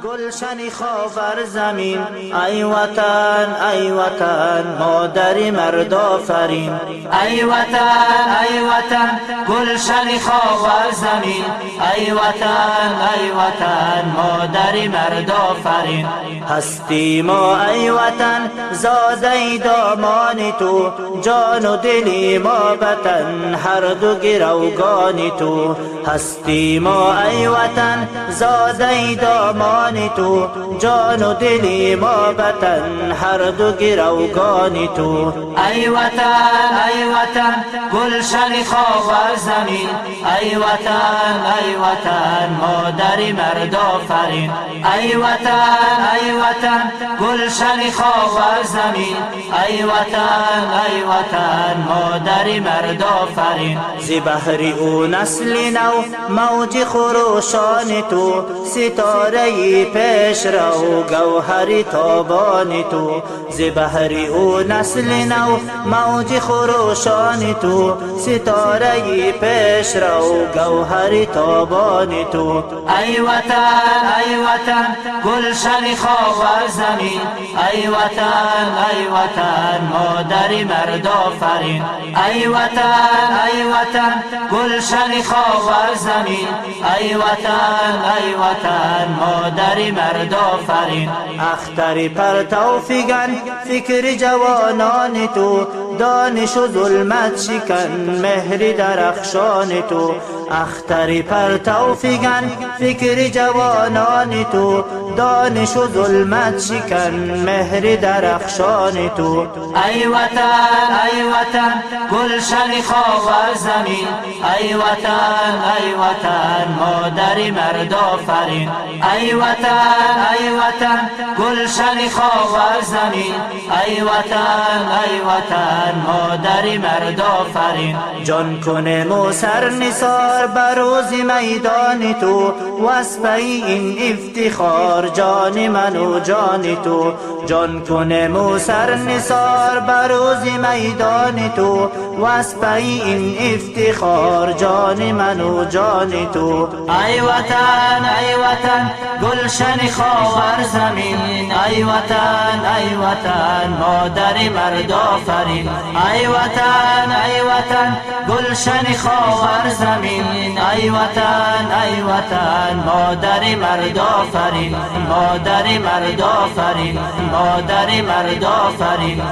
گلشن خاور زمین، ای وطن ای وطن مادر مرد آفرین. ای وطن گلشن خاور زمین، ای وطن مادر مرد آفرین. هستی ما ای وطن زاده دامان تو، جان و دلی ما وطن هر دو گروگان تو. هستی ما ای وطن زاده دامان تو، جان و دلی ما وطن هر دو گروگان تو. ای وطن گلشن خاور زمین، ای وطن مادر مرد آفرین. ای وطن گلشن خاور زمین، ای وطن مادر مرد آفرین. ز بحر او نسل نو موج خروشان تو، ستاره پیش رو گوهر تابان تو. ز بحر او نسل نو موج خروشان تو، ستاره پیش رو گوهر تابان تو. ای وطن گلشن خاور زمین، ای وطن مادر مرد آفرین. ای وطن گلشن خاور زمین، ای وطن مادر مرد آفرین. اختر پرتو فگن فکر جوانان تو، دانش و ظلمت شکن مهر درخشان تو. اختر پرتو فگن فکر جوانان تو، دانش و ظلمت شکن مهر درخشان تو. ای وطن گلشن خاور زمین، ای وطن مادر مرد آفرین. ای وطن گلشن خاور زمین، ای وطن مادر مرد آفرین. جان کنه مو سر نثار بروز میدان تو، وصفه این افتخار جان من و جان تو. جان کنه مو سر نثار بروز میدان تو، وصفه این افتخار جان من و جان تو. ای وطن گلشن خاور زمین، ای وطن مادر مرد آفرین. ای وطن گلشن خاور زمین، ای وطن مادر مرد آفرین. مادر مرد آفرین، مادر مرد آفرین.